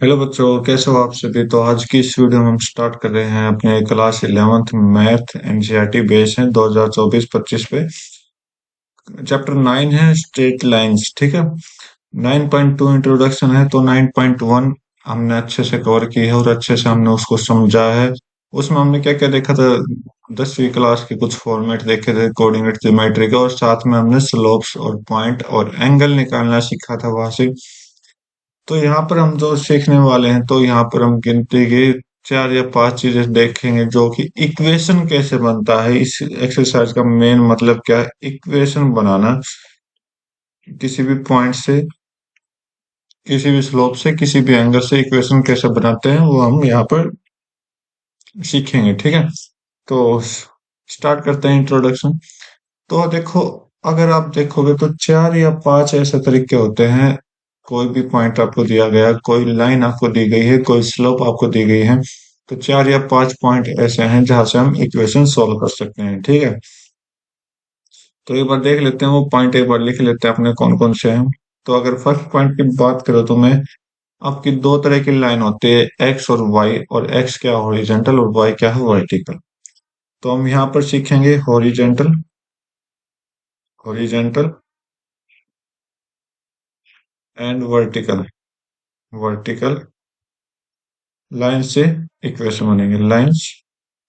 Hello बच्चों, कैसे हो आप सभी। तो आज की इस वीडियो में हम स्टार्ट कर रहे हैं अपने class 11th math NCERT base है 2024-25 पे। चैप्टर 9 है स्ट्रेट लाइंस, ठीक है। 9.2 इंट्रोडक्शन है, तो 9.1 हमने अच्छे से कवर की है और अच्छे से हमने उसको समझा है। उसमें हमने क्या क्या देखा था, 10वीं क्लास के कुछ फॉर्मेट देखे थे, कोऑर्डिनेट ज्योमेट्री का, और साथ में हमने स्लोप्स और पॉइंट और एंगल निकालना सीखा था वहां से। तो यहाँ पर हम जो सीखने वाले हैं, तो यहाँ पर हम गिनती के 4 या 5 चीजें देखेंगे, जो कि इक्वेशन कैसे बनता है। इस एक्सरसाइज का मेन मतलब क्या है, इक्वेशन बनाना। किसी भी पॉइंट से, किसी भी स्लोप से, किसी भी एंगल से इक्वेशन कैसे बनाते हैं, वो हम यहाँ पर सीखेंगे, ठीक है। तो स्टार्ट करते हैं इंट्रोडक्शन। तो देखो, अगर आप देखोगे तो 4 या 5 ऐसे तरीके होते हैं। कोई भी पॉइंट आपको दिया गया, कोई लाइन आपको दी गई है, कोई स्लोप आपको दी गई है, तो 4 या 5 पॉइंट ऐसे हैं जहां से हम इक्वेशन सोल्व कर सकते हैं, ठीक है। तो एक बार देख लेते हैं वो पॉइंट, एक बार लिख लेते हैं अपने कौन कौन से हैं। तो अगर फर्स्ट पॉइंट की बात करो तो मैं, आपकी दो तरह की लाइन होती है, एक्स और वाई, और एक्स क्या हॉरिजेंटल और वाई क्या है वर्टिकल। तो हम यहाँ पर सीखेंगे horizontal, horizontal and vertical, vertical line से इक्वेशन बनेंगे, लाइंस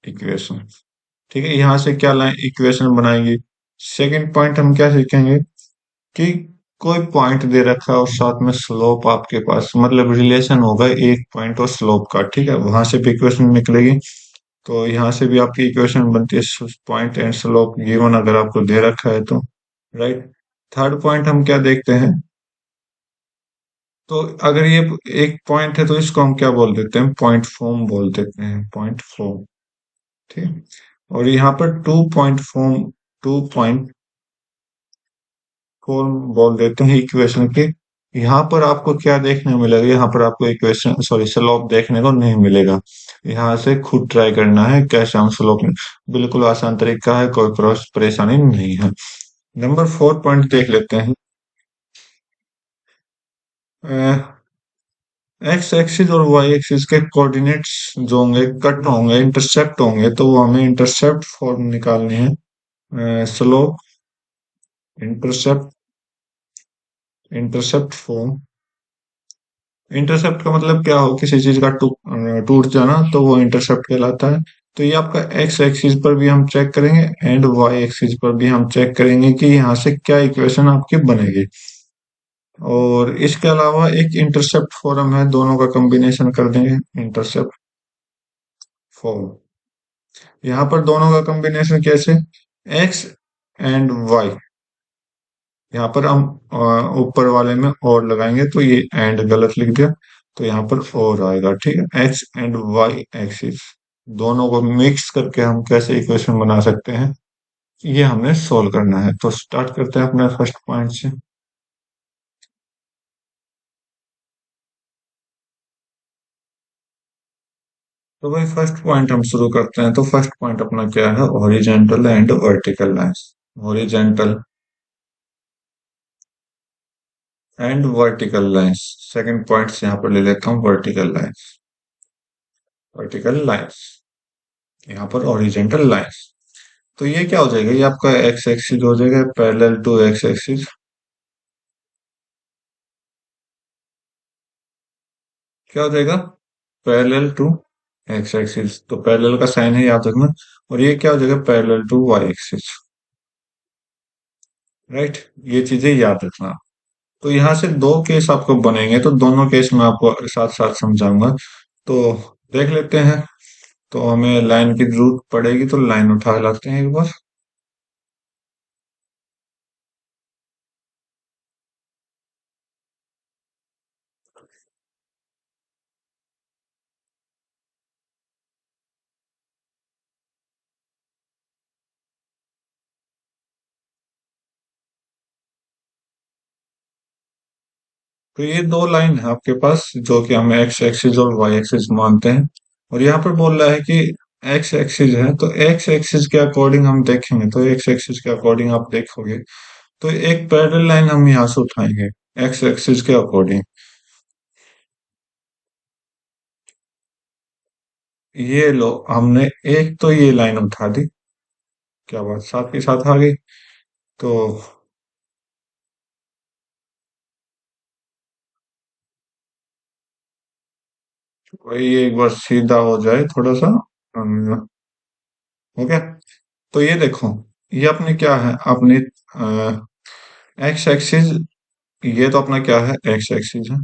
इक्वेशन, ठीक है। यहां से क्या लाइन इक्वेशन बनाएंगे। सेकंड पॉइंट हम क्या सीखेंगे कि कोई पॉइंट दे रखा है और साथ में स्लोप आपके पास, मतलब रिलेशन होगा एक पॉइंट और स्लोप का, ठीक है, वहां से भी इक्वेशन निकलेगी। तो यहाँ से भी आपकी इक्वेशन बनती है, पॉइंट एंड स्लोप गिवन अगर आपको दे रखा है तो, राइट। थर्ड पॉइंट हम क्या देखते हैं, तो अगर ये एक पॉइंट है तो इसको हम क्या बोल देते हैं, पॉइंट फॉर्म बोल देते हैं, पॉइंट फॉर्म, ठीक है। और यहाँ पर 2 पॉइंट फॉर्म, 2 पॉइंट फॉर्म बोल देते हैं इक्वेशन के। यहाँ पर आपको क्या देखने को मिलेगा, यहाँ पर आपको इक्वेशन सॉरी स्लोप देखने को नहीं मिलेगा। यहाँ से खुद ट्राई करना है कैसे हम स्लोप, बिल्कुल आसान तरीका है, कोई परेशानी नहीं है। नंबर 4 पॉइंट देख लेते हैं। एक्स एक्सिस और वाई एक्सिस के कोऑर्डिनेट्स जो होंगे, कट होंगे, इंटरसेप्ट होंगे, तो वो हमें इंटरसेप्ट फॉर्म निकालनी है। Slope, intercept, intercept form. Intercept का मतलब क्या हो, किसी चीज का टूट जाना, तो वो इंटरसेप्ट कहलाता है। तो ये आपका एक्स एक्सिस पर भी हम चेक करेंगे एंड वाई एक्सिस पर भी हम चेक करेंगे कि यहाँ से क्या इक्वेशन आपकी बनेगी। और इसके अलावा एक इंटरसेप्ट फॉर्म है, दोनों का कॉम्बिनेशन कर देंगे, इंटरसेप्ट फॉर्म। यहाँ पर दोनों का कॉम्बिनेशन कैसे, एक्स एंड वाई, यहाँ पर हम ऊपर वाले में और लगाएंगे, तो ये एंड गलत लिख दिया, तो यहाँ पर और आएगा, ठीक है। एक्स एंड वाई एक्सिस दोनों को मिक्स करके हम कैसे इक्वेशन बना सकते हैं, ये हमें सोल्व करना है। तो स्टार्ट करते हैं अपने फर्स्ट पॉइंट से। तो भाई फर्स्ट पॉइंट हम शुरू करते हैं। तो फर्स्ट पॉइंट अपना क्या है, horizontal and vertical lines, horizontal and vertical lines. Second point से यहाँ पर ले लेता हूँ वर्टिकल लाइंस, वर्टिकल लाइंस, यहाँ पर हॉरिजेंटल लाइंस। तो ये क्या हो जाएगा, ये आपका एक्स एक्सिस हो जाएगा, पैरेलल टू एक्स एक्सिस। क्या हो जाएगा, पैरेलल टू एक्स एक्सिस, तो पैरेलल का साइन है याद रखना। और ये क्या हो जाएगा, parallel to Y axis, right. ये चीजें याद रखना। तो यहाँ से दो केस आपको बनेंगे, तो दोनों केस मैं आपको साथ साथ समझाऊंगा। तो देख लेते हैं। तो हमें लाइन की जरूरत पड़ेगी, तो लाइन उठा लाते हैं एक बार। तो ये दो लाइन है आपके पास, जो कि हम एक्स एक्सिस और वाई एक्सिस मानते हैं। और यहाँ पर बोल रहा है कि एक्स एक्सिस है, तो एक्स एक्सिस के अकॉर्डिंग हम देखेंगे, तो एक्स एक्सिस के अकॉर्डिंग आप देखोगे, तो एक पैरेलल लाइन हम यहाँ से उठाएंगे एक्स एक्सिस के अकॉर्डिंग। ये लो, हमने एक तो ये लाइन उठा दी, क्या बात, साथ के साथ आ गई। तो वही एक बार सीधा हो जाए थोड़ा सा। हो गया। तो ये देखो, ये अपने क्या है, अपने एक्स एक्सिस, ये तो अपना क्या है, एक्स एक्सिस है।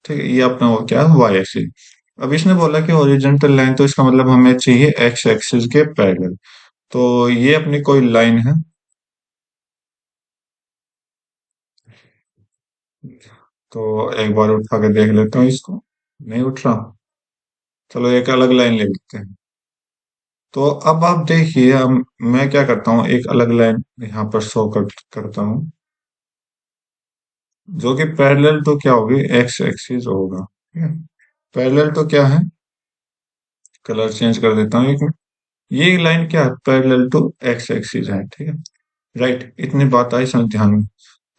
ठीक है, ये अपना वो क्या है, वाई एक्सिस। अब इसने बोला कि हॉरिजॉन्टल लाइन, तो इसका मतलब हमें चाहिए एक्स एक्सिस के पैरेलल। तो ये अपनी कोई लाइन है। तो एक बार उठा के देख लेता हूँ इसको। नहीं उठ रहा। चलो एक अलग लाइन ले लेते हैं। तो अब आप देखिए, अब मैं क्या करता हूँ, एक अलग लाइन यहाँ पर करता हूँ, जो कि पैरेलल टू क्या होगी, एक्स एक्सिस होगा। ठीक है। पैरेलल टू क्या है, कलर चेंज कर देता हूँ एक। ये लाइन क्या है, पैरेलल टू एक्स एक्सिस है। ठीक है। राइट, इतनी बात आई समझ ध्यान में।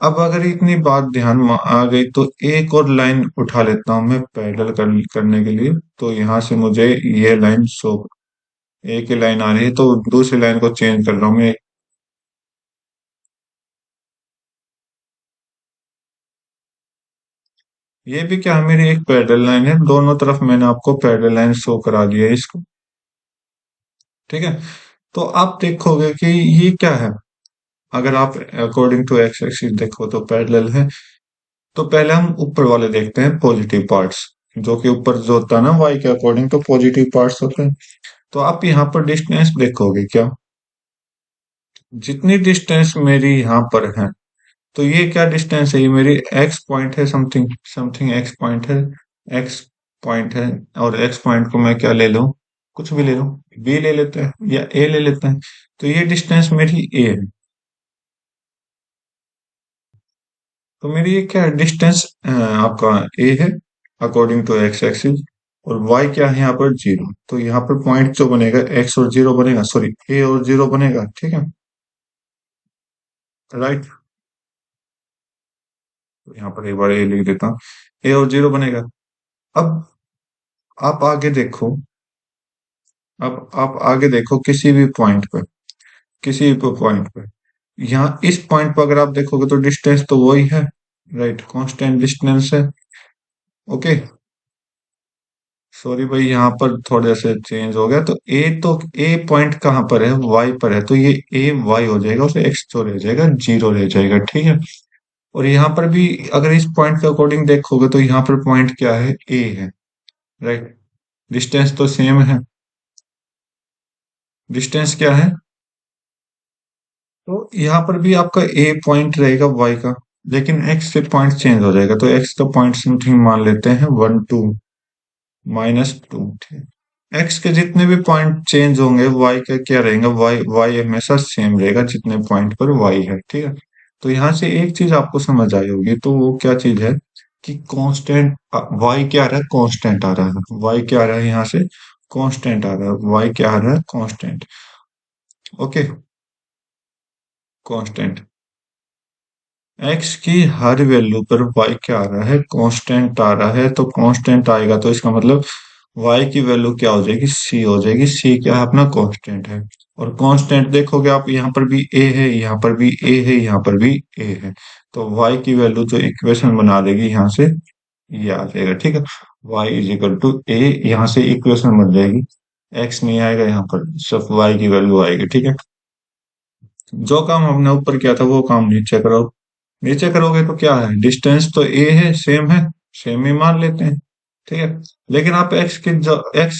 अब अगर इतनी बात ध्यान में आ गई, तो एक और लाइन उठा लेता हूँ मैं पैरेलल करने के लिए। तो यहाँ से मुझे ये लाइन शो, एक ही लाइन आ रही है, तो दूसरी लाइन को चेंज कर रहा हूँ मैं। ये भी क्या है, मेरी एक पैरेलल लाइन है, दोनों तरफ मैंने आपको पैरेलल लाइन शो करा दिया है इसको। ठीक है। तो आप देखोगे कि ये क्या है, अगर आप अकॉर्डिंग टू एक्स एक्सिस देखो तो पैरेलल है। तो पहले हम ऊपर वाले देखते हैं, पॉजिटिव पार्ट्स, जो कि ऊपर जो होता है ना, वाई के अकॉर्डिंग तो पॉजिटिव पार्ट्स होते हैं। तो आप यहाँ पर डिस्टेंस देखोगे क्या, जितनी डिस्टेंस मेरी यहाँ पर है, तो ये क्या डिस्टेंस है, ये मेरी एक्स पॉइंट है, समथिंग समथिंग एक्स पॉइंट है। एक्स पॉइंट है। और एक्स पॉइंट को मैं क्या ले लूं, कुछ भी ले लूं, बी ले लेते हैं या ए ले लेते हैं। तो ये डिस्टेंस मेरी ए है। तो मेरी ये क्या है, डिस्टेंस आपका ए है, अकॉर्डिंग टू एक्स एक्सिस। और वाई क्या है यहाँ पर, जीरो। तो यहाँ पर पॉइंट जो बनेगा, एक्स और जीरो बनेगा, सॉरी ए और जीरो बनेगा। ठीक है। राइट। तो यहाँ पर एक बार ए लिख देता हूँ, ए और जीरो बनेगा। अब आप आगे देखो, अब आप आगे देखो किसी भी पॉइंट पर, किसी भी पॉइंट पर, यहाँ इस पॉइंट पर अगर आप देखोगे तो डिस्टेंस तो वही है। राइट, कांस्टेंट डिस्टेंस है। ओके। सॉरी भाई, यहाँ पर थोड़े से चेंज हो गया। तो ए पॉइंट कहाँ पर है, वाई पर है, तो ये ए वाई हो जाएगा, उसे एक्स जो रह जाएगा, जीरो रह जाएगा। ठीक है। और यहाँ पर भी अगर इस पॉइंट के अकॉर्डिंग देखोगे, तो यहाँ पर पॉइंट क्या है, ए है। राइट। डिस्टेंस तो सेम है। डिस्टेंस क्या है, तो यहाँ पर भी आपका ए पॉइंट रहेगा वाई का, लेकिन एक्स से पॉइंट चेंज हो जाएगा। तो एक्स का पॉइंट समथिंग मान लेते हैं 1 2 -2। ठीक। एक्स के जितने भी पॉइंट चेंज होंगे, वाई का क्या रहेगा, वाई वाई हमेशा सेम रहेगा जितने पॉइंट पर वाई है। ठीक है। तो यहाँ से एक चीज आपको समझ आई होगी, तो वो क्या चीज है, कि कांस्टेंट वाई क्या आ रहा है, कांस्टेंट आ रहा है। वाई क्या आ रहा है यहाँ से, कांस्टेंट आ रहा है। वाई क्या आ रहा है, कांस्टेंट। ओके। कांस्टेंट। एक्स की हर वैल्यू पर वाई क्या आ रहा है, कांस्टेंट आ रहा है। तो कांस्टेंट आएगा, तो इसका मतलब वाई की वैल्यू क्या हो जाएगी, सी हो जाएगी। सी क्या है, अपना कांस्टेंट है। और कांस्टेंट देखोगे आप, यहाँ पर भी ए है, यहाँ पर भी ए है, यहाँ पर भी ए है। तो वाई की वैल्यू जो इक्वेशन बना देगी यहाँ से, ये आ जाएगा। ठीक है। वाई इज इक्वल टू ए, यहाँ से इक्वेशन बन जाएगी। एक्स नहीं आएगा यहाँ पर, सिर्फ वाई की वैल्यू आएगी। ठीक है। जो काम हमने ऊपर किया था, वो काम नीचे करो। नीचे करोगे तो क्या है, डिस्टेंस तो ए है, सेम है, सेम ही मान लेते हैं। ठीक है। लेकिन आप एक्स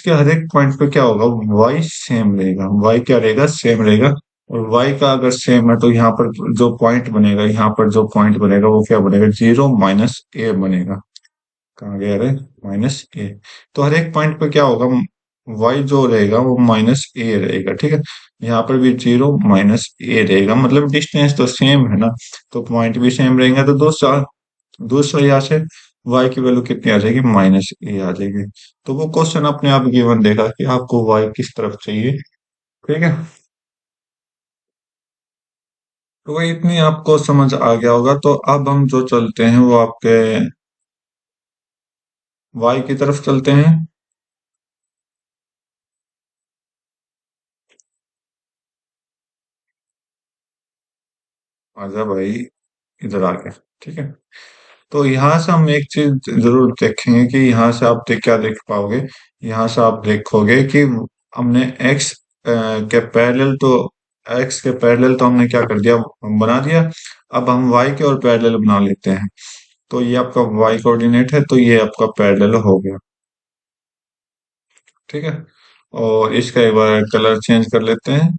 के हर एक पॉइंट पे क्या होगा, वाई सेम रहेगा। वाई क्या रहेगा, सेम रहेगा। और वाई का अगर सेम है, तो यहाँ पर जो पॉइंट बनेगा, यहाँ पर जो पॉइंट बनेगा वो क्या बनेगा, जीरो माइनस ए बनेगा। कहाँ गया रे, माइनस ए। तो हर एक पॉइंट पे क्या होगा, वाई जो रहेगा वो माइनस ए रहेगा। ठीक है। यहाँ पर भी जीरो माइनस ए रहेगा, मतलब डिस्टेंस तो सेम है ना, तो पॉइंट भी सेम रहेंगे। तो दूसरा दूसरा यहाँ से वाई की वैल्यू कितनी आ जाएगी, माइनस ए आ जाएगी। तो वो क्वेश्चन अपने आप गिवन देगा कि आपको वाई किस तरफ चाहिए। ठीक है। तो वही इतनी आपको समझ आ गया होगा। तो अब हम जो चलते हैं वो आपके वाई की तरफ चलते हैं। आजा भाई, इधर आ गया। ठीक है। तो यहाँ से हम एक चीज जरूर देखेंगे कि यहाँ से आप क्या देख पाओगे। यहाँ से आप देखोगे कि हमने के पैरेलल तो एक्स के पैरेलल तो हमने क्या कर दिया, हम बना दिया। अब हम वाई के और पैरेलल बना लेते हैं। तो ये आपका वाई कोऑर्डिनेट है, तो ये आपका पैरेलल हो गया। ठीक है। और इसका एक बार कलर चेंज कर लेते हैं,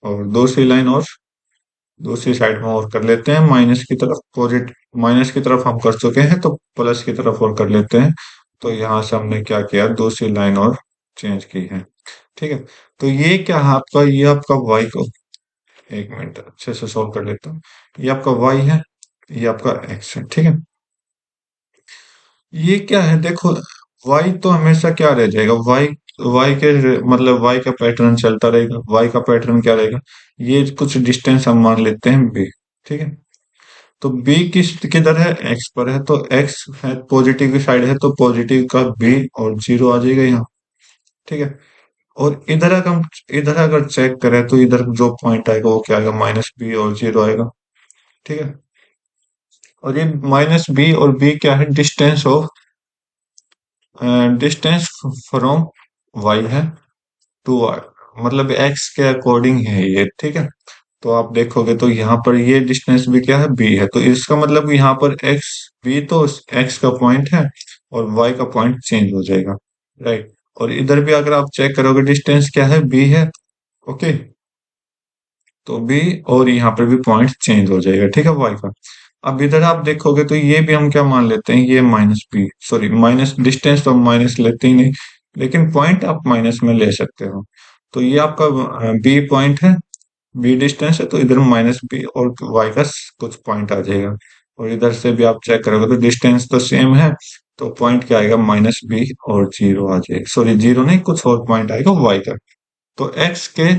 और दूसरी लाइन और दूसरी साइड में और कर लेते हैं, माइनस की तरफ। पॉजिटिव माइनस की तरफ हम कर चुके हैं, तो प्लस की तरफ और कर लेते हैं। तो यहाँ से हमने क्या किया, दूसरी लाइन और चेंज की है। ठीक है। तो ये क्या है आपका, ये आपका वाई को, एक मिनट अच्छे से सॉल्व कर लेता हूँ। ये आपका वाई है, ये आपका एक्स है। ठीक है। ये क्या है देखो, वाई तो हमेशा क्या रह जाएगा, वाई वाई के मतलब वाई का पैटर्न चलता रहेगा। वाई का पैटर्न क्या रहेगा, ये कुछ डिस्टेंस हम मान लेते हैं बी। ठीक है। तो बी किधर है, एक्स पर है, तो एक्स है पॉजिटिव की साइड है, तो पॉजिटिव का बी और जीरो आ जाएगा यहाँ। ठीक है। और इधर अगर चेक करें तो इधर जो पॉइंट आएगा वो क्या आएगा, माइनस बी और जीरो आएगा। ठीक है। और ये माइनस बी और बी क्या है, डिस्टेंस फ्रॉम वाई है टू वाई, मतलब एक्स के अकॉर्डिंग है ये। ठीक है। तो आप देखोगे तो यहाँ पर ये डिस्टेंस भी क्या है, बी है, तो इसका मतलब यहाँ पर एक्स, बी तो एक्स का पॉइंट है और वाई का पॉइंट चेंज हो जाएगा। राइट। और इधर भी अगर आप चेक करोगे डिस्टेंस क्या है, बी है। ओके। तो बी और यहाँ पर भी पॉइंट चेंज हो जाएगा। ठीक है, वाई का। अब इधर आप देखोगे तो ये भी हम क्या मान लेते हैं, ये minus B, sorry minus, distance तो हम माइनस लेते ही नहीं, लेकिन पॉइंट आप माइनस में ले सकते हो। तो ये आपका बी पॉइंट है, बी डिस्टेंस है, तो इधर माइनस बी और वाई का कुछ पॉइंट आ जाएगा। और इधर से भी आप चेक करोगे तो डिस्टेंस तो सेम है, तो पॉइंट क्या आएगा, माइनस बी और जीरो आ जाएगा, सॉरी जीरो नहीं, कुछ और पॉइंट आएगा वाई का। तो एक्स के,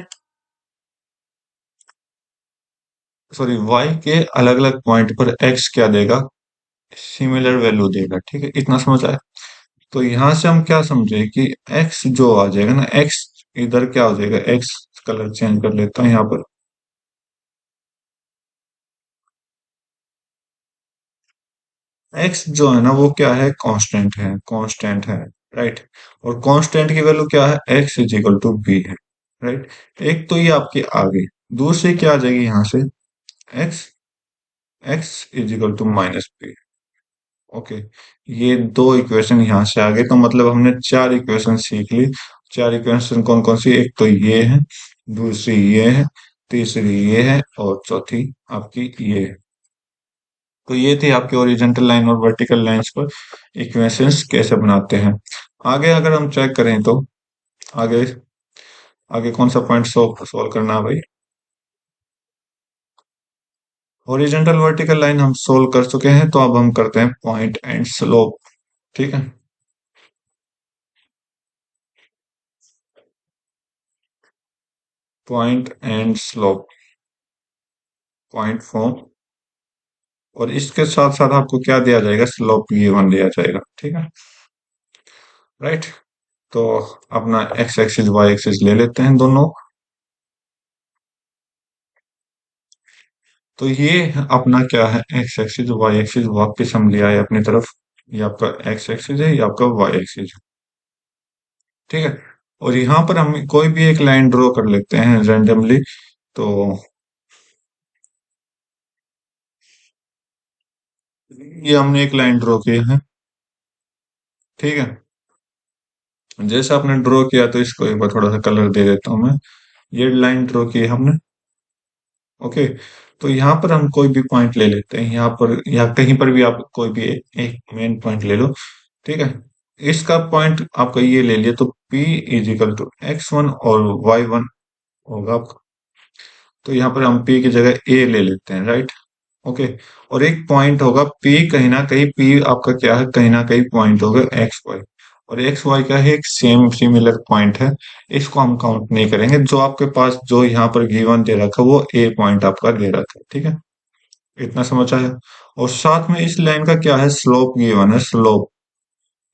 सॉरी वाई के अलग अलग पॉइंट पर एक्स क्या देगा, सिमिलर वैल्यू देगा। ठीक है, इतना समझ आया। तो यहां से हम क्या समझे कि एक्स जो आ जाएगा ना, एक्स इधर क्या हो जाएगा, एक्स कलर चेंज कर लेता हूँ यहाँ पर। एक्स जो है ना वो क्या है, कांस्टेंट है, कांस्टेंट है। राइट। और कांस्टेंट की वैल्यू क्या है, X is equal to B है। राइट। एक तो ये आपके आ गई, दूसरी क्या आ जाएगी यहाँ से, X, X is equal to minus B. Okay. ये दो इक्वेशन यहाँ से आ गए, तो मतलब हमने चार इक्वेशन सीख ली। चार इक्वेशन कौन कौन सी, एक तो ये है, दूसरी ये है, तीसरी ये है, और चौथी आपकी ये है। तो ये थी आपकी ओरिजेंटल लाइन और वर्टिकल लाइंस पर इक्वेशंस कैसे बनाते हैं। आगे अगर हम चेक करें तो आगे, आगे कौन सा पॉइंट सोल्व करना है भाई। ओरिजेंटल वर्टिकल लाइन हम सोल्व कर चुके हैं, तो अब हम करते हैं पॉइंट एंड स्लोप। ठीक है। Point and slope, point form, और इसके साथ साथ आपको क्या दिया जाएगा, स्लोप गिवन दिया जाएगा। ठीक है। राइट। तो अपना एक्स एक्सिस वाई एक्सिस ले लेते हैं दोनों। तो ये अपना क्या है, एक्स एक्सिस वाई एक्सिस वापस हम ले आए अपनी तरफ। ये आपका एक्स एक्सिस है, ये आपका वाई एक्सिस है। ठीक है। और यहाँ पर हम कोई भी एक लाइन ड्रॉ कर लेते हैं रैंडमली। तो ये हमने एक लाइन ड्रॉ की है। ठीक है। जैसे आपने ड्रॉ किया, तो इसको एक बार थोड़ा सा कलर दे देता हूँ मैं। ये लाइन ड्रॉ की है हमने। ओके। तो यहाँ पर हम कोई भी पॉइंट ले लेते हैं, यहाँ पर या कहीं पर भी आप कोई भी एक मेन पॉइंट ले लो। ठीक है। इसका पॉइंट आपका ये ले लिया, तो P is equal to x1 और y1 होगा आपका। तो यहाँ पर हम P की जगह A ले लेते हैं। राइट। ओके। और एक पॉइंट होगा P, कहीं ना कहीं P आपका क्या है, कहीं ना कहीं पॉइंट होगा एक्स वाई। और एक्स वाई का है एक सेम सिमिलर पॉइंट है, इसको हम काउंट नहीं करेंगे। जो आपके पास जो यहाँ पर गिवन दे रखा है, वो ए पॉइंट आपका दे रखा है। ठीक है, इतना समझ आया। और साथ में इस लाइन का क्या है, स्लोप गिवन है, स्लोप,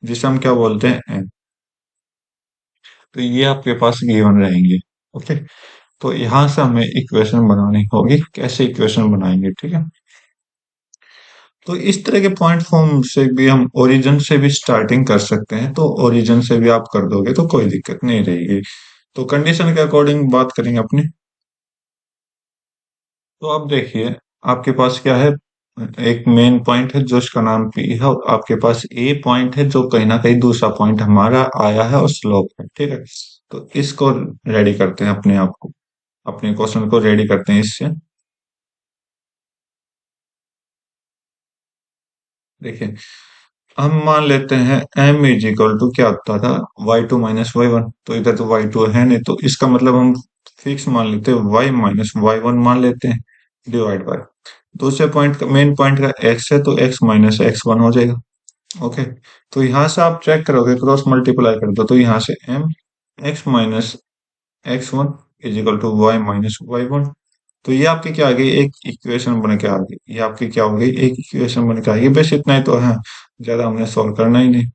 जिसे हम क्या बोलते हैं, तो ये आपके पास गिवन रहेंगे। ओके। तो यहां से हमें इक्वेशन बनानी होगी। कैसे इक्वेशन बनाएंगे, ठीक है। तो इस तरह के पॉइंट फॉर्म से भी हम ओरिजिन से भी स्टार्टिंग कर सकते हैं, तो ओरिजिन से भी आप कर दोगे तो कोई दिक्कत नहीं रहेगी। तो कंडीशन के अकॉर्डिंग बात करेंगे अपनी। तो आप देखिए, आपके पास क्या है, एक मेन पॉइंट है जो इसका नाम पी है, और आपके पास ए पॉइंट है जो कहीं ना कहीं दूसरा पॉइंट हमारा आया है और स्लोप है, ठीक है। तो इसको रेडी करते हैं, अपने आप को, अपने क्वेश्चन को रेडी करते हैं इससे। देखिए, हम मान लेते हैं m इज इक्वल टू क्या होता था, y2 - y1। तो इधर तो y2 है नहीं, तो इसका मतलब हम फिक्स मान लेते हैं y - y1 मान लेते हैं, डिवाइड बाय दूसरे पॉइंट का, मेन पॉइंट का x है तो x - x1 हो जाएगा। ओके। तो यहां से आप चेक करोगे, क्रॉस मल्टीप्लाई कर दो, तो यहाँ से m x - x1 is equal to y - y1। तो ये आपकी क्या आ गई, एक इक्वेशन बन के आ गई, ये आपकी क्या हो गई, एक इक्वेशन बन के आ गई। बस इतना ही तो है, ज्यादा हमने सॉल्व करना ही नहीं।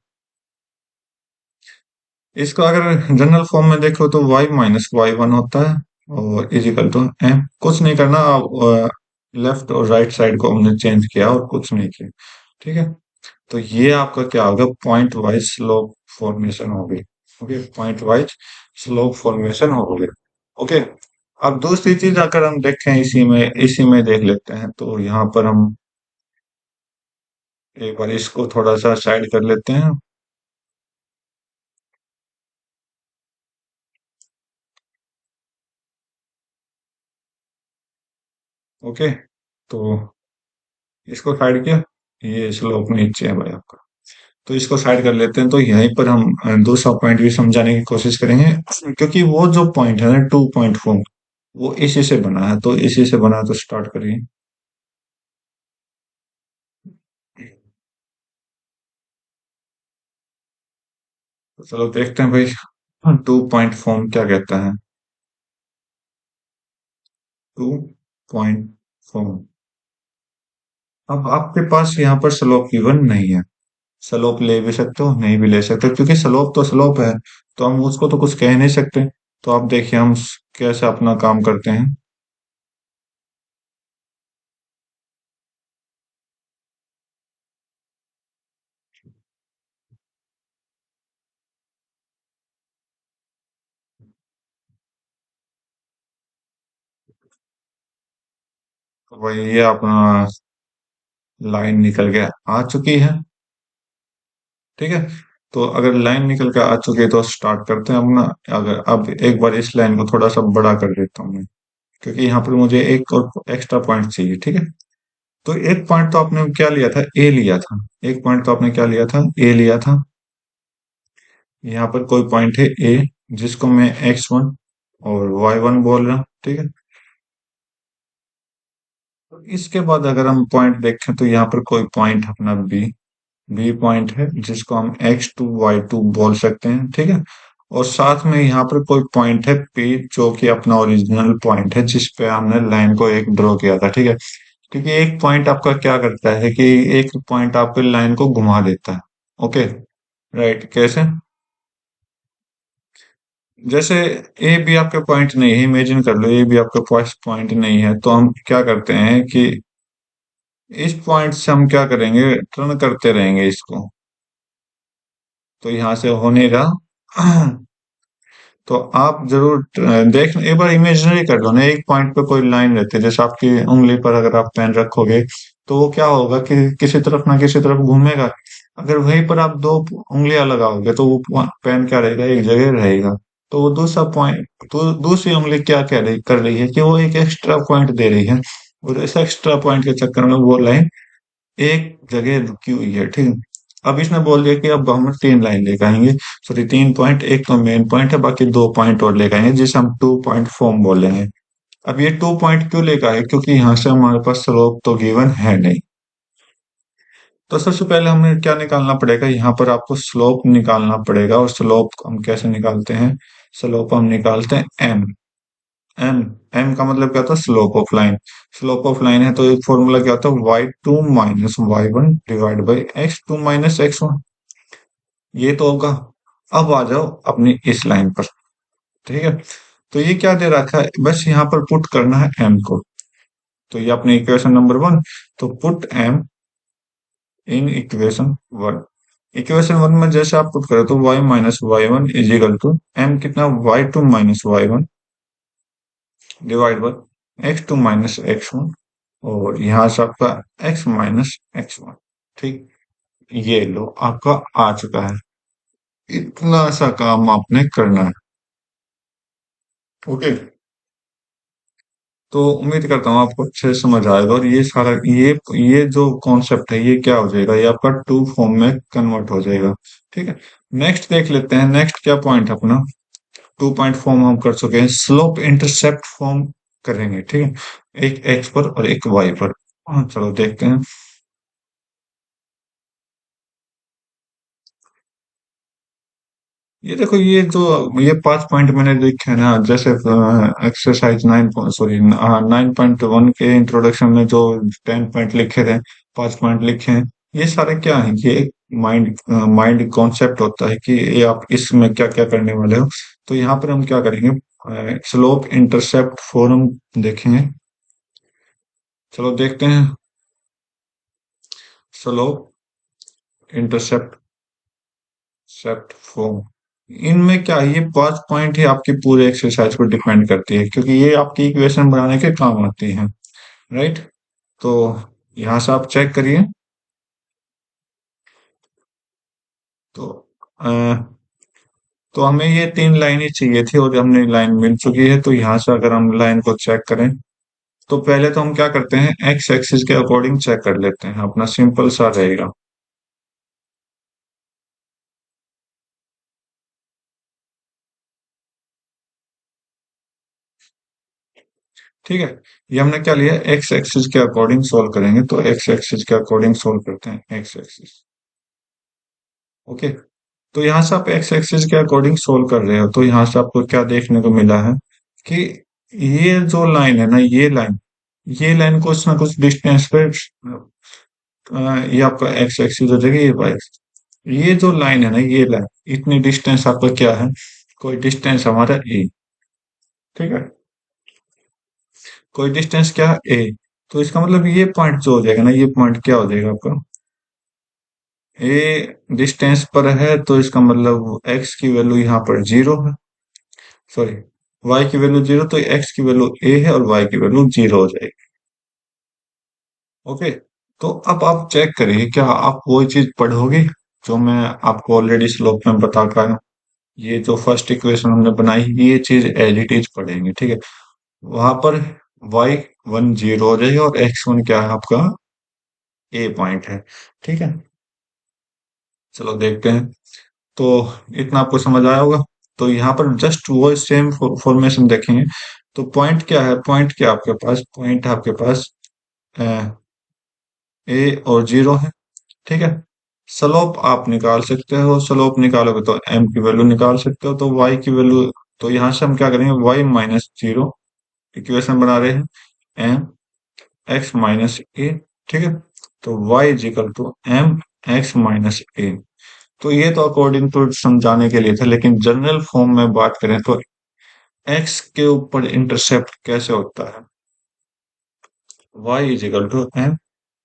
इसको अगर जनरल फॉर्म में देखो तो y - y1 होता है, और इज इक्वल टू m। कुछ नहीं करना, लेफ्ट और राइट साइड को हमने चेंज किया और कुछ नहीं किया, ठीक है। तो ये आपका क्या होगा, पॉइंट वाइज स्लोप फॉर्मेशन हो गई। Okay, point wise slope formation हो गई। ओके। अब दूसरी चीज अगर हम देखें, इसी में देख लेते हैं, तो यहाँ पर हम एक बार इसको थोड़ा सा साइड कर लेते हैं। ओके। तो इसको साइड किया, ये स्लोप नीचे है भाई आपका। तो इसको साइड कर लेते हैं, तो यहीं पर हम दूसरा पॉइंट भी समझाने की कोशिश करेंगे, क्योंकि वो जो पॉइंट है ना, 2.4, वो इसी से बना है, तो इसी से बना है, तो स्टार्ट करिए। तो चलो देखते हैं भाई, 2.4 क्या कहता है। 2.4। अब आपके पास यहाँ पर स्लोप गिवन नहीं है। स्लोप ले भी सकते हो, नहीं भी ले सकते, क्योंकि स्लोप तो स्लोप है, तो हम उसको तो कुछ कह नहीं सकते। तो आप देखिए, हम कैसे अपना काम करते हैं। तो भाई ये अपना लाइन निकल के आ चुकी है, ठीक है। तो अगर लाइन निकल के आ चुकी है तो स्टार्ट करते हैं अपना। अगर अब एक बार इस लाइन को थोड़ा सा बड़ा कर देता हूँ मैं, क्योंकि यहाँ पर मुझे एक और एक्स्ट्रा पॉइंट चाहिए, ठीक है। तो एक पॉइंट तो आपने क्या लिया था, ए लिया था। एक पॉइंट तो आपने क्या लिया था, ए लिया था। यहाँ पर कोई पॉइंट है ए, जिसको मैं x1 और y1 बोल रहा हूँ, ठीक है। तो इसके बाद अगर हम पॉइंट देखें, तो यहाँ पर कोई पॉइंट अपना बी, बी पॉइंट है, जिसको हम x2 y2 बोल सकते हैं, ठीक है। और साथ में यहाँ पर कोई पॉइंट है पी, जो कि अपना ओरिजिनल पॉइंट है, जिस पे हमने लाइन को एक ड्रॉ किया था, ठीक है। क्योंकि एक पॉइंट आपका क्या करता है कि एक पॉइंट आपके लाइन को घुमा देता है। Okay, right. कैसे, जैसे ए भी आपके पॉइंट नहीं है, इमेजिन कर लो ए भी आपके पास पॉइंट नहीं है, तो हम क्या करते हैं कि इस पॉइंट से हम क्या करेंगे, टर्न करते रहेंगे इसको। तो यहां से होने का तो आप जरूर देख, एक बार इमेजिनरी कर लो ना, एक पॉइंट पे कोई लाइन रहती है, जैसे आपकी उंगली पर अगर आप पेन रखोगे, तो वो क्या होगा कि किसी तरफ ना किसी तरफ घूमेगा। अगर वहीं पर आप दो उंगलियां लगाओगे, तो वो पेन क्या रहेगा, एक जगह रहेगा। तो वो दूसरा पॉइंट, दूसरी उंगली क्या कह रही कर रही है कि वो एक एक्स्ट्रा पॉइंट दे रही है, और इस एक्स्ट्रा पॉइंट के चक्कर में वो लाइन एक जगह रुकी हुई है, ठीक है। अब इसने बोल दिया कि अब हम 3 लाइन लेकर आएंगे, सॉरी 3 पॉइंट, एक तो मेन पॉइंट है, बाकी 2 पॉइंट और लेकर आएंगे, जिसे हम 2.4 बोलेंगे। अब ये 2 पॉइंट क्यों लेकर आए, क्योंकि यहाँ से हमारे पास स्लोप तो गिवन है नहीं। तो सबसे पहले हमें क्या निकालना पड़ेगा, यहाँ पर आपको स्लोप निकालना पड़ेगा। और स्लोप हम कैसे निकालते हैं, स्लोप हम निकालते हैं एम। एम, एम का मतलब क्या होता है, slope of line. Slope of line है तो एक फॉर्मूला क्या होता है, y2 - y1 divide by x2 - x1। ये तो होगा। अब आ जाओ अपनी इस लाइन पर, ठीक है। तो ये क्या दे रखा है, बस यहाँ पर पुट करना है m को। तो ये अपने इक्वेशन नंबर 1। तो put m in equation 1। Equation 1 में जैसे आप पुट करें तो y minus Y one is equal to m कितना, y2 minus Y one divide by x2 minus x1, और यहाँ से आपका x माइनस x1। ठीक, ये लो आपका आ चुका है। इतना सा काम आपने करना है। ओके, तो उम्मीद करता हूँ आपको अच्छे से समझ आएगा, और ये सारा ये जो कॉन्सेप्ट है ये क्या हो जाएगा, ये आपका टू फॉर्म में कन्वर्ट हो जाएगा। ठीक है, नेक्स्ट देख लेते हैं। नेक्स्ट क्या पॉइंट है अपना, 2 पॉइंट फॉर्म हम कर चुके हैं, स्लोप इंटरसेप्ट फॉर्म करेंगे। ठीक है, एक एक्स पर और एक वाई पर। चलो देखते हैं। ये देखो, ये 5 पॉइंट मैंने लिखे हैं ना, जैसे एक्सरसाइज 9.1 के इंट्रोडक्शन में जो 10 पॉइंट लिखे थे, 5 पॉइंट लिखे हैं, ये सारे क्या है, ये एक माइंड कॉन्सेप्ट होता है कि ये आप इसमें क्या क्या करने वाले हो। तो यहाँ पर हम क्या करेंगे, स्लोप इंटरसेप्ट फॉर्म देखेंगे। चलो देखते हैं, स्लोप इंटरसेप्ट सेप्ट फॉर्म। इनमें क्या है, ये 5 पॉइंट ही आपके पूरे एक्सरसाइज पर डिपेंड करती है, क्योंकि ये आपकी इक्वेशन बनाने के काम आती है। राइट, तो यहाँ से आप चेक करिए। तो अ, तो हमें ये 3 लाइन ही चाहिए थी, और हमने लाइन मिल चुकी है। तो यहाँ से अगर हम लाइन को चेक करें, तो पहले तो हम क्या करते हैं, एक्स एक्सिस के अकॉर्डिंग चेक कर लेते हैं, अपना सिंपल सा रहेगा। ठीक है, ये हमने क्या लिया, एक्स एक्सिस के अकॉर्डिंग सोल्व करेंगे। तो एक्स एक्सिस के अकॉर्डिंग सोल्व करते हैं, एक्स एक्सिस। ओके, तो यहाँ से आप एक्स एक्सिस के अकॉर्डिंग सोल्व कर रहे हो, तो यहाँ से आपको क्या देखने को मिला है कि ये जो लाइन है ना, ये लाइन कुछ ना कुछ डिस्टेंस पे ये आपका एक्स एक्सिस हो जाएगा, ये वाई। ये जो लाइन है ना, ये लाइन इतनी डिस्टेंस आपका क्या है, कोई डिस्टेंस हमारा ए। ठीक है, कोई डिस्टेंस क्या है, ए। तो इसका मतलब ये पॉइंट जो हो जाएगा ना, ये पॉइंट क्या हो जाएगा आपका, ए डिस्टेंस पर है, तो इसका मतलब एक्स की वैल्यू यहाँ पर 0 है, सॉरी वाई की वैल्यू 0, तो एक्स की वैल्यू ए है और वाई की वैल्यू 0 हो जाएगी। ओके, तो अब आप चेक करिए, क्या आप वही चीज पढ़ोगे जो मैं आपको ऑलरेडी स्लोप में बता पाया हूँ। ये जो फर्स्ट इक्वेशन हमने बनाई, ये चीज एज इट इज पढ़ेंगे। ठीक है, वहां पर y1 0 हो जाएगा, और x1 क्या है आपका, ए पॉइंट है। ठीक है, चलो देखते हैं। तो इतना आपको समझ आया होगा। तो यहाँ पर जस्ट वो सेम फॉर्मेशन देखेंगे। तो पॉइंट क्या है, पॉइंट क्या आपके पास, पॉइंट है आपके पास ए और 0 है। ठीक है, स्लोप आप निकाल सकते हो, स्लोप निकालोगे तो m की वैल्यू निकाल सकते हो, तो y की वैल्यू, तो यहाँ से हम क्या करेंगे, y माइनस 0 इक्वेशन बना रहे हैं, m x माइनस ए। ठीक है, तो y is equal to m x minus a. तो ये तो अकॉर्डिंग टू समझाने के लिए था, लेकिन जनरल फॉर्म में बात करें तो x के ऊपर इंटरसेप्ट कैसे होता है, y is equal to m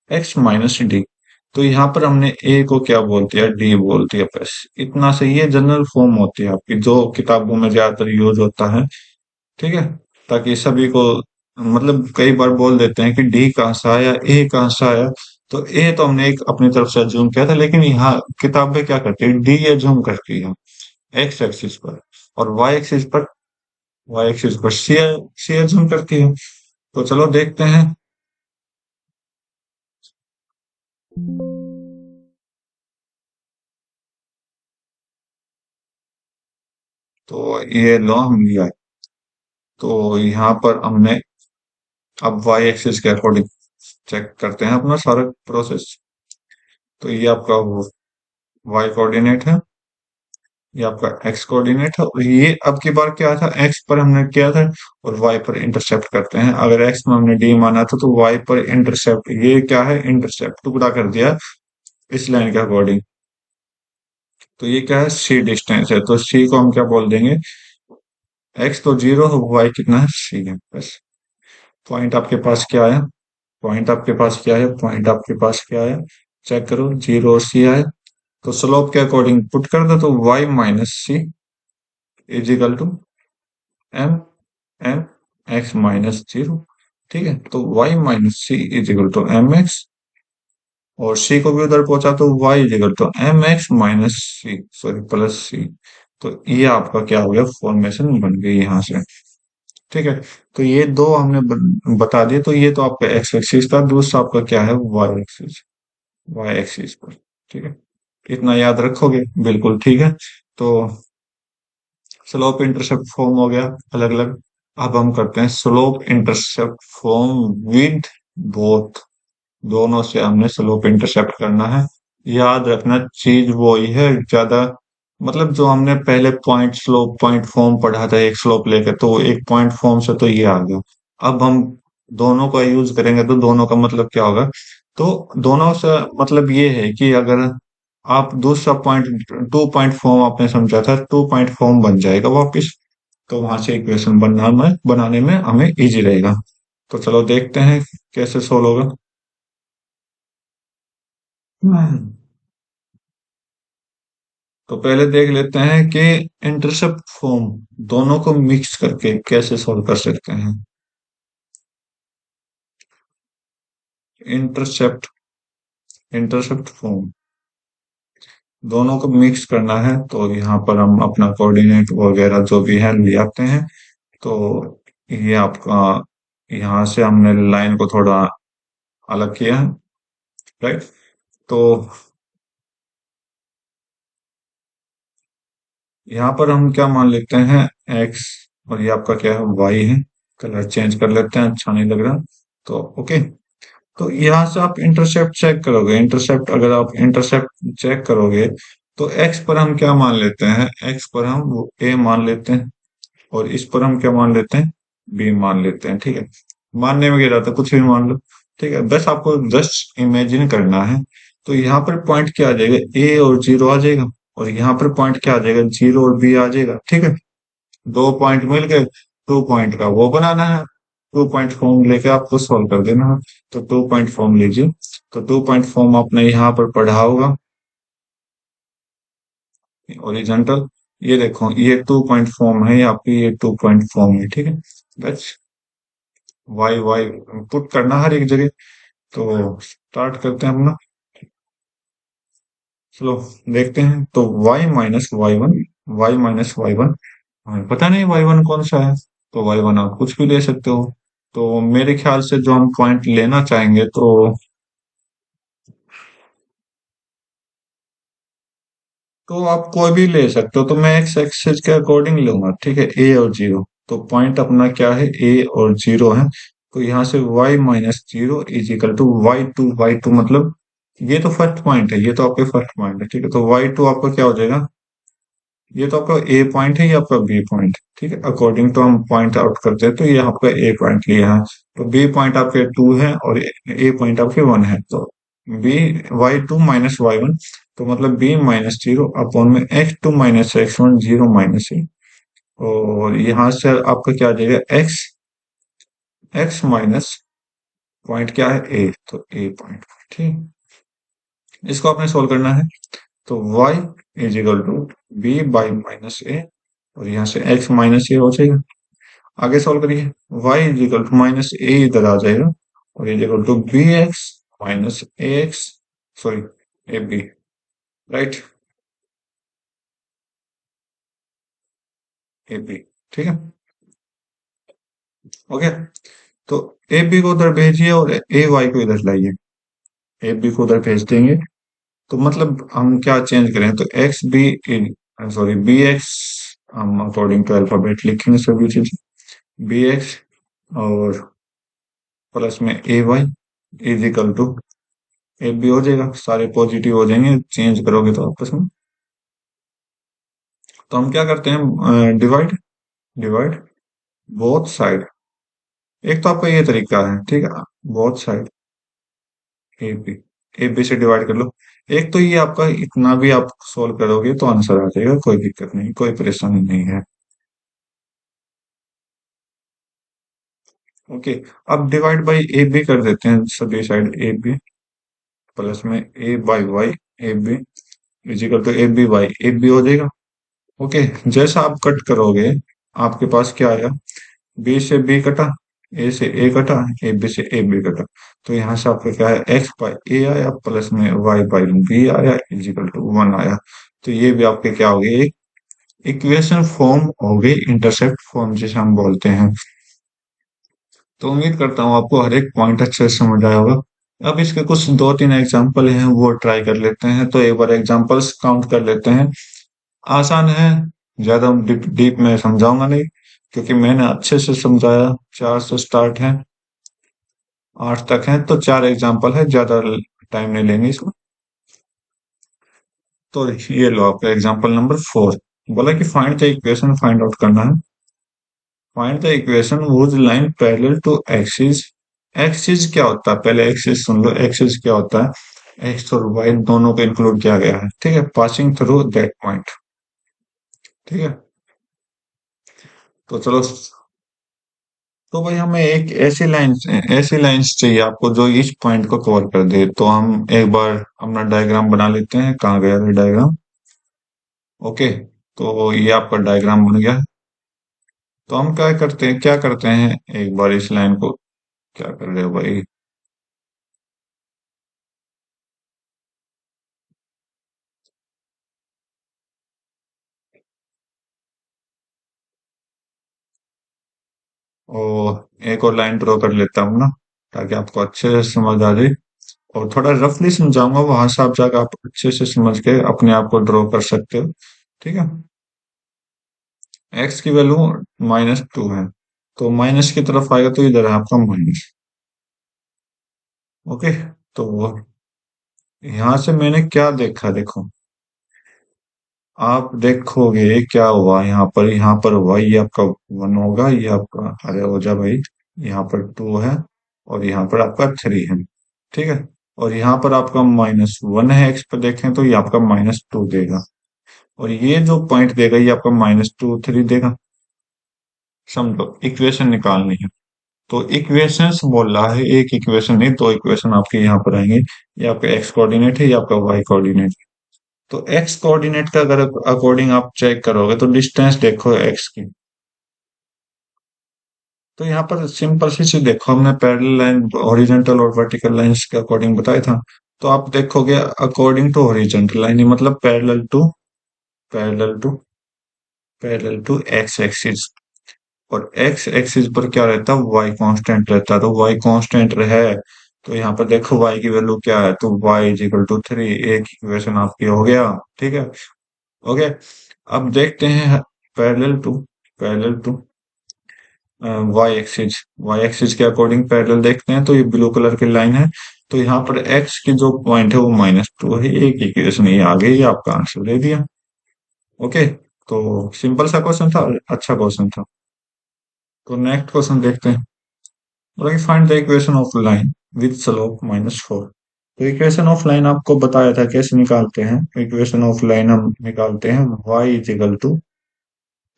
x minus D. तो यहाँ पर हमने a को क्या बोल दिया, d बोल दिया, बस इतना से। ये जनरल फॉर्म होती है आपकी, जो किताबों में ज्यादातर यूज होता है। ठीक है, ताकि सभी को, मतलब कई बार बोल देते हैं कि डी कहाँ से आया, ए कहाँ से आया। तो ए तो हमने एक अपनी तरफ से अज्यूम किया था, लेकिन यहाँ किताब में क्या करती है, डी अज्यूम करती है एक्स एक्सिस पर, और वाई एक्सिस पर सी अज्यूम करती है। तो चलो देखते हैं। तो ये लो हम लिया, तो यहाँ पर हमने अब वाई एक्सिस के अकॉर्डिंग चेक करते हैं अपना सारा प्रोसेस। तो ये आपका वाई कोऑर्डिनेट है, ये आपका एक्स कोऑर्डिनेट है, और ये अब की बार क्या था, एक्स पर हमने किया था, और वाई पर इंटरसेप्ट करते हैं। अगर एक्स में हमने डी माना था, तो वाई पर इंटरसेप्ट, ये क्या है, इंटरसेप्ट टुकड़ा कर दिया इस लाइन के अकॉर्डिंग। तो ये क्या है, सी डिस्टेंस है, तो सी को हम क्या बोल देंगे, एक्स तो जीरो है, वाई कितना है, सी है बस। पॉइंट आपके पास क्या आया, पॉइंट आपके पास क्या है, पॉइंट आपके पास क्या है, चेक करो, जीरो और सी आए। तो स्लोप के अकॉर्डिंग पुट कर दो, तो Y minus C is equal to M M X minus zero. ठीक है, तो Y minus C is equal to M X, और सी को भी उधर पहुंचा तो Y is equal to M X minus C, sorry plus C. तो ये आपका क्या हो गया, फॉर्मेशन बन गई यहाँ से। ठीक है, तो ये दो हमने बता दिए। तो ये तो आपका एक्स एक्सिस था, दूसरा आपका क्या है, वाई एक्सिस, वाई एक्सिस पर। ठीक है, इतना याद रखोगे, बिल्कुल ठीक है। तो स्लोप इंटरसेप्ट फॉर्म हो गया अलग अलग। अब हम करते हैं slope intercept form with both, दोनों से हमने स्लोप इंटरसेप्ट करना है। याद रखना चीज वही है, ज्यादा मतलब जो हमने पहले पॉइंट स्लोप पॉइंट फॉर्म पढ़ा था एक स्लोप लेकर, तो एक पॉइंट फॉर्म से तो ये आ गया। अब हम दोनों का यूज करेंगे तो दोनों का मतलब क्या होगा, तो दोनों से मतलब ये है कि अगर आप दूसरा पॉइंट, टू पॉइंट फॉर्म आपने समझा था, टू पॉइंट फॉर्म बन जाएगा वापिस। तो वहां से इक्वेशन बनाने में हमें इजी रहेगा। तो चलो देखते हैं कैसे सोल्व होगा। हम्म, तो पहले देख लेते हैं कि इंटरसेप्ट फॉर्म दोनों को मिक्स करके कैसे सॉल्व कर सकते हैं। इंटरसेप्ट इंटरसेप्ट फॉर्म दोनों को मिक्स करना है, तो यहाँ पर हम अपना कोऑर्डिनेट वगैरह जो भी है ले आते हैं। तो ये आपका, यहाँ से हमने लाइन को थोड़ा अलग किया है, राइट। तो यहाँ पर हम क्या मान लेते हैं, एक्स, और ये आपका क्या है, वाई है। कलर चेंज कर लेते हैं, अच्छा नहीं लग रहा। तो ओके, तो यहाँ से आप इंटरसेप्ट चेक करोगे, इंटरसेप्ट अगर आप इंटरसेप्ट चेक करोगे, तो एक्स पर हम क्या मान लेते हैं, एक्स पर हम ए मान लेते हैं, और इस पर हम क्या मान लेते हैं, बी मान लेते हैं। ठीक है, मानने में क्या जाता है, कुछ भी मान लो। ठीक है, बस आपको जस्ट इमेजिन करना है। तो यहाँ पर पॉइंट क्या आ जाएगा, ए और जीरो आ जाएगा, और यहाँ पर पॉइंट क्या आ जाएगा, जीरो और बी आ जाएगा। ठीक है, दो पॉइंट मिल गए, टू पॉइंट का वो बनाना है, टू पॉइंट फॉर्म लेके आपको सॉल्व कर देना है। तो टू पॉइंट फॉर्म लीजिए। तो टू पॉइंट फॉर्म आपने यहाँ पर पढ़ा होगा, ओरिजेंटल। ये देखो, ये टू पॉइंट फॉर्म है, आपकी ये टू पॉइंट फॉर्म है। ठीक है, बस वाई वाई पुट करना हर एक जगह। तो स्टार्ट करते हैं अपना, चलो देखते हैं। तो y minus Y one, Y minus Y one, हमें पता नहीं वाई वन कौन सा है। तो वाई वन आप कुछ भी ले सकते हो। तो मेरे ख्याल से जो हम पॉइंट लेना चाहेंगे, तो आप कोई भी ले सकते हो। तो मैं एक्स एक्सिस के अकॉर्डिंग लूंगा, ठीक है, ए और जीरो। तो पॉइंट अपना क्या है, ए और जीरो है। तो यहाँ से y minus zero is equal to Y two मतलब ये तो फर्स्ट पॉइंट है, ये तो आपके फर्स्ट पॉइंट है। ठीक है, तो वाई टू आपका क्या हो जाएगा, ये तो आपका ए पॉइंट है, ये आपका बी पॉइंट। ठीक है, अकॉर्डिंग टू हम पॉइंट आउट करते हैं, तो ये आपका ए पॉइंट लिया है। तो बी पॉइंट आपके टू है, और ए पॉइंट आपके वन है। तो b, y two minus Y one, तो मतलब बी माइनस जीरो अपॉन में x two minus x one, zero minus a. और यहाँ से आपका क्या आ जाएगा, एक्स, एक्स माइनस पॉइंट क्या है, ए, तो ए पॉइंट। ठीक, इसको आपने सोल्व करना है। तो y is equal to b by minus a, और यहाँ से x माइनस ए हो जाएगा। आगे सॉल्व करिए, y is equal to minus a इधर आ जाएगा, और is equal to b x minus a x, sorry a b, right, a b. ठीक है, ओके। तो ए बी को उधर भेजिए, और ए वाई को इधर लाइए। ए बी को उधर भेज देंगे, तो मतलब हम क्या चेंज करें, तो x b, sorry b x, हम अकॉर्डिंग टू अल्फाबेट लिखेंगे सभी चीज, बी एक्स और प्लस में a y is equal to a b हो जाएगा। सारे पॉजिटिव हो जाएंगे चेंज करोगे तो आपस में। तो हम क्या करते हैं, डिवाइड, डिवाइड बोथ साइड। एक तो आपका ये तरीका है, ठीक है, both side A B, A B से डिवाइड कर लो। एक तो ये आपका इतना भी आप सोल्व करोगे तो आंसर आ जाएगा, कोई दिक्कत नहीं, कोई परेशानी नहीं है। ओके, अब डिवाइड बाई ए बी कर देते हैं सभी साइड, ए बी प्लस में a by y, a b is equal to a b by a b हो जाएगा। ओके, जैसा आप कट करोगे आपके पास क्या आया, बी से बी कटा, ए से ए कटा, ए बी से ए बी कटा, तो यहाँ से आपका क्या है, एक्स बाई ए आया प्लस में वाई बाई बी आया इजिकल टू वन आया। तो ये भी आपके क्या हो गए, एक इक्वेशन फॉर्म हो गई, इंटरसेप्ट फॉर्म जिसे हम बोलते हैं। तो उम्मीद करता हूँ आपको हर एक पॉइंट अच्छे से समझ आया होगा। अब इसके कुछ दो तीन एग्जांपल हैं वो ट्राई कर लेते हैं, तो एक बार एग्जांपल्स काउंट कर लेते हैं। आसान है, ज्यादा डीप डीप में समझाऊंगा नहीं, क्योंकि मैंने अच्छे से समझाया। 4 से स्टार्ट है, 8 तक है, तो 4 एग्जांपल है, ज्यादा टाइम नहीं लेंगे इसको। तो ये लो आपका एग्जांपल नंबर 4, बोला कि find the equation, find out करना है। Find the equation whose line parallel to axis। Axis क्या होता है, पहले एक्सिस सुन लो, एक्सिस क्या होता है, एक्स और वाई दोनों को इंक्लूड किया गया है, ठीक है, पासिंग थ्रू दैट पॉइंट, ठीक है। तो चलो, तो भाई हमें एक ऐसी लाइंस चाहिए आपको जो इस पॉइंट को कवर कर दे। तो हम एक बार अपना डायग्राम बना लेते हैं, कहाँ गया है डायग्राम। ओके, तो ये आपका डायग्राम बन गया। तो हम क्या करते हैं, एक बार इस लाइन को, क्या कर रहे हो भाई, और एक और लाइन ड्रॉ कर लेता हूँ ना, ताकि आपको अच्छे से समझ आ जाए। और थोड़ा रफली समझाऊंगा, वहां से आप जाकर आप अच्छे से समझ के अपने आप को ड्रॉ कर सकते हो, ठीक है। एक्स की वैल्यू -2 है, तो माइनस की तरफ आएगा तो इधर है आपका माइनस। ओके, तो यहां से मैंने क्या देखा, देखो आप देखोगे क्या हुआ, यहाँ पर वाई आपका 1 होगा, ये आपका, अरे हो जा भाई, यहाँ पर 2 है, और यहाँ पर आपका 3 है, ठीक है। और यहाँ पर आपका -1 है, एक्स पर देखें तो ये आपका -2 देगा, और ये जो पॉइंट देगा ये आपका -2 3 देगा। समझो, इक्वेशन निकालनी है। तो इक्वेशंस बोल रहा है, एक इक्वेशन नहीं, दो इक्वेशन आपके यहाँ पर आएंगे। ये आपका एक्स कोऑर्डिनेट है, ये आपका वाई कोऑर्डिनेट है। तो एक्स कोऑर्डिनेट का अगर अकॉर्डिंग आप चेक करोगे तो डिस्टेंस देखो एक्स की, तो यहाँ पर सिंपल सी चीज देखो, हमने पैरेलल लाइन, हॉरिजॉन्टल और वर्टिकल लाइंस के अकॉर्डिंग बताया था। तो आप देखोगे अकॉर्डिंग टू हॉरिजॉन्टल लाइन, मतलब parallel to parallel to X axis, और एक्स एक्सिस पर क्या रहता है, वाई कांस्टेंट रहता है। तो वाई कांस्टेंट रहे, तो यहाँ पर देखो वाई की वैल्यू क्या है, तो वाई इज इक्वल टू 3, एक इक्वेशन आपकी हो गया, ठीक है। ओके, अब देखते हैं पैरेलल टू वाई एक्सिस के अकॉर्डिंग पैरेलल देखते हैं, तो ये ब्लू कलर की लाइन है। तो यहाँ पर एक्स की जो पॉइंट है वो -2 है, एक इक्वेशन ये आ गई, ये आपका आंसर दे दिया। ओके, तो सिंपल सा क्वेश्चन था, अच्छा क्वेश्चन था। तो नेक्स्ट क्वेश्चन देखते हैं, बोला कि find the equation of line with slope -4। तो इक्वेशन ऑफ लाइन आपको बताया था कैसे निकालते हैं। इक्वेशन ऑफ लाइन हम निकालते हैं y is equal to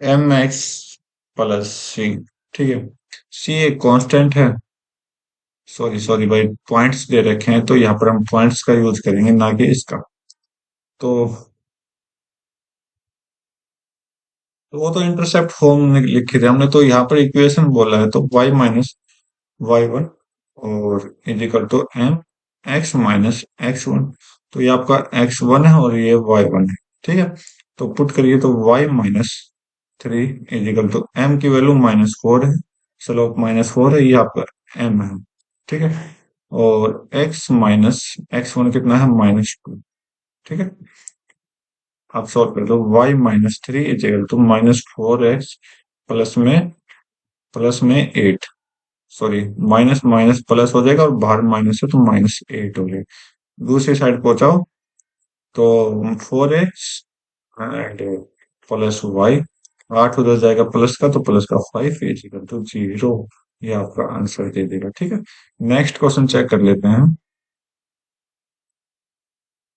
M X plus C, ठीक है। सी एक कांस्टेंट है, सॉरी सॉरी भाई, पॉइंट्स दे रखे हैं, तो यहाँ पर हम पॉइंट्स का यूज करेंगे, ना कि इसका। तो, तो वो तो इंटरसेप्ट फॉर्म लिखे थे हमने, तो यहाँ पर इक्वेशन बोला है, तो y - y1 और equal to M X minus x1। तो ये आपका x1 है और ये y1 है, ठीक है। तो पुट करिए तो y - 3 इजिकल टू m की वैल्यू -4 है, स्लोप -4 है, ये आपका m है, ठीक है। और x माइनस x1 कितना है, -2, ठीक है। आप सॉल्व कर दो, y - 3 is equal to -4x plus में 8, सॉरी, माइनस माइनस प्लस हो जाएगा, और बाहर माइनस है तो -8 हो जाएगा। दूसरी साइड पहुंचाओ तो 4x एंड प्लस वाई, 8 उधर जाएगा प्लस का, तो प्लस का 5 इजिकल टू 0, ये आपका आंसर दे देगा, ठीक है। नेक्स्ट क्वेश्चन चेक कर लेते हैं।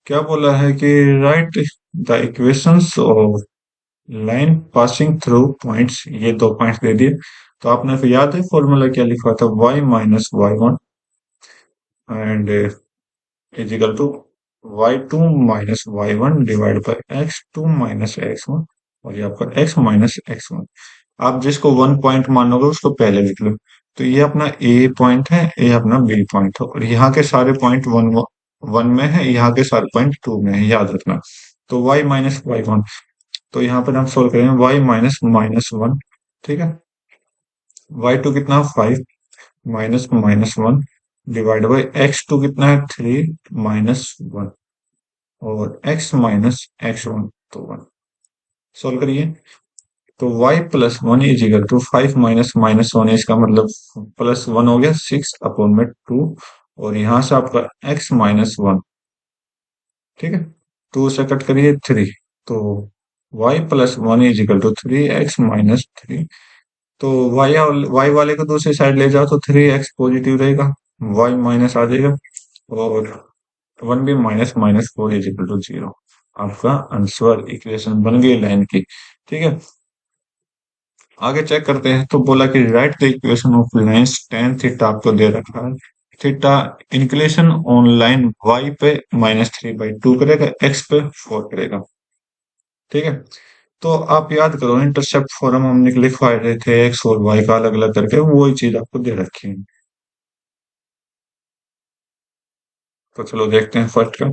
क्या बोला है कि right the equations of line passing through points, ये दो पॉइंट्स दे दिए। तो आपने फिर याद है फॉर्मूला क्या लिखा था, y minus Y one and is equal to y2 minus Y one divide by x2 minus x1, और ये आपका x माइनस x1। आप जिसको वन पॉइंट मानोगे उसको पहले लिख लो। तो ये अपना ए पॉइंट है, ये अपना बी पॉइंट है, और यहाँ के सारे पॉइंट वन वन में है, यहाँ के सारे पॉइंट टू में है, याद रखना। तो y माइनस वाई वन, तो यहाँ पर हम सोल्व करेंगे y माइनस माइनस वन, ठीक है। y2 कितना, 5 minus minus one divide by x2 कितना है, 3 माइनस वन, और x माइनस x1 तो वन। सोल्व करिए। तो y plus one is equal to 5 minus minus one है, इसका मतलब प्लस वन हो गया, 6 अपॉन में 2, और यहाँ से आपका x माइनस वन, ठीक है, 2 से कट करिए 3, तो y plus one is equal to 3x minus three. तो y वाले को दूसरी साइड ले जाओ तो 3x पॉजिटिव रहेगा, y माइनस आ जाएगा, और वन भी minus minus four is equal to zero. आपका आंसर इक्वेशन बन गई लाइन की, ठीक है। आगे चेक करते हैं। तो बोला कि right the equation of lines tan theta आपको दे रखा है। Theta inclination on line y पे -3/2 करेगा, x पे 4 करेगा, ठीक है। तो आप याद करो इंटरसेप्ट फॉर्म हमने लिखवा रहे थे x और y का अलग अलग करके, वही चीज आपको दे रखी है। तो चलो देखते हैं फर्स्ट का।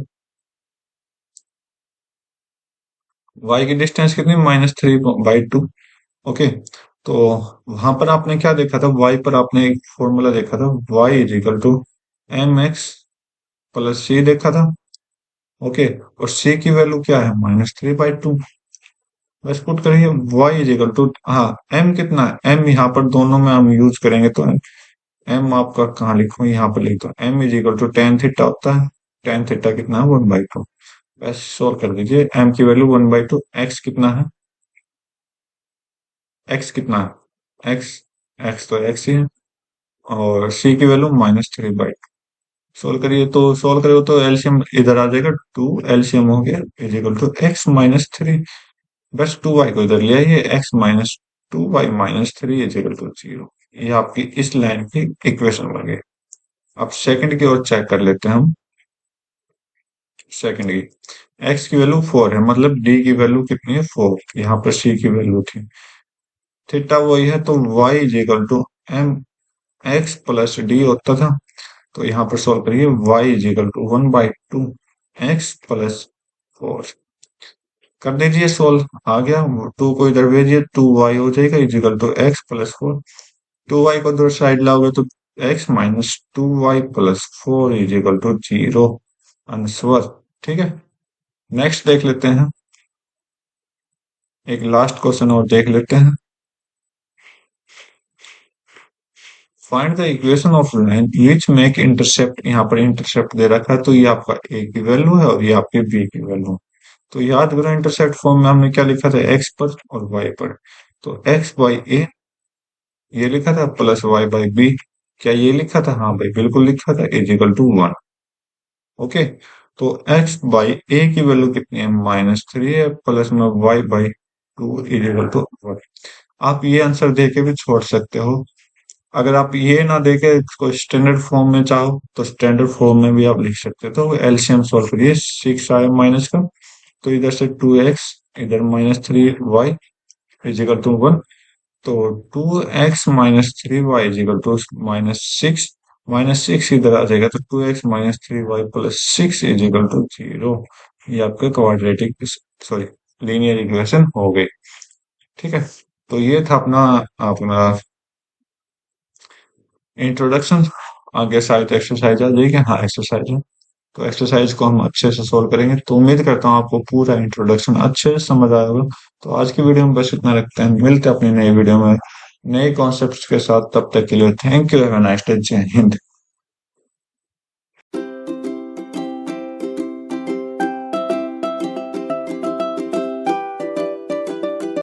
y की डिस्टेंस कितनी, -3/2, ओके। तो वहां पर आपने क्या देखा था, y पर आपने एक फॉर्मूला देखा था, y is equal to mx plus c देखा था, ओके। और c की वैल्यू क्या है, -3/2। बस पुट करिए y इज इक्वल टू, हाँ m कितना है, m यहाँ पर दोनों में हम यूज करेंगे, तो m आपका कहाँ लिखूं, यहाँ पर लिख दो, m is equal to tan theta होता है। टेन थीटा कितना है, 1/2। बस सोल्व कर दीजिए, m की वैल्यू 1/2, x कितना है, x कितना है, x तो x ही है, और c की वैल्यू -3/2। सोल्व करिए, तो सोल्व करिए तो एलसीएम इधर आ जाएगा, टू एलसीएम हो गया is equal to X minus three. बस टू वाई को इधर ले आइए, X minus two Y minus three is equal to zero. ये आपकी इस लाइन की इक्वेशन बन गई। अब सेकंड की ओर चेक कर लेते हैं हम। सेकंड की एक्स की वैल्यू 4 है, मतलब डी की वैल्यू कितनी है, 4। यहाँ पर सी की वैल्यू थी, थीटा वही है, तो Y is equal to M X plus D होता था। तो यहाँ पर सॉल्व करिए, y is equal to 1/2 X plus 4 कर दीजिए सोल्व। आ गया, टू को इधर भेजिए, 2y हो जाएगा is equal to X plus 4। 2y को इधर साइड लाओगे तो x minus 2y plus 4 is equal to zero. Answer, ठीक है। नेक्स्ट देख लेते हैं, एक लास्ट क्वेश्चन और देख लेते हैं। Find the equation of line which make intercept, यहाँ पर इंटरसेप्ट दे रखा है, तो ये आपका a की वैल्यू है और ये आपकी b की वैल्यू। तो याद करो इंटरसेप्ट फॉर्म में हमने क्या लिखा था, x पर और y पर। तो x बाई a ये लिखा था, प्लस y बाई b, क्या ये लिखा था, हाँ भाई बिल्कुल लिखा था, इज इक्वल टू 1, ओके। तो x बाई a की वैल्यू कितनी है, -3 है, प्लस में y by 2 is equal to 1। आप ये आंसर दे के भी छोड़ सकते हो। अगर आप ये ना देके कोई स्टैंडर्ड फॉर्म में चाहो तो स्टैंडर्ड फॉर्म में भी आप लिख सकते हो। तो एलसीएम सॉल्व करिए, 6 आया माइनस का, तो इधर से 2x, इधर -3y इज इक्वल टू 1। तो 2x minus three Y is equal to -6, -6 इधर आ जाएगा, तो 2x minus three Y plus 6 is equal to zero. ये आपका क्वाड्रेटिक, सॉरी, लीनियर इक्वेशन हो गई, ठीक है। तो ये था अपना अपना इंट्रोडक्शन। आगे शायद एक्सरसाइज आ जाएगी, हाँ एक्सरसाइज है, तो एक्सरसाइज को हम अच्छे से सोल्व करेंगे। तो उम्मीद करता हूँ आपको पूरा इंट्रोडक्शन अच्छे से समझ आया होगा। तो आज की वीडियो में बस इतना रखते हैं, मिलते हैं अपनी नई वीडियो में नए कॉन्सेप्ट्स के साथ। तब तक के लिए thank you, have a nice day, जय हिंद।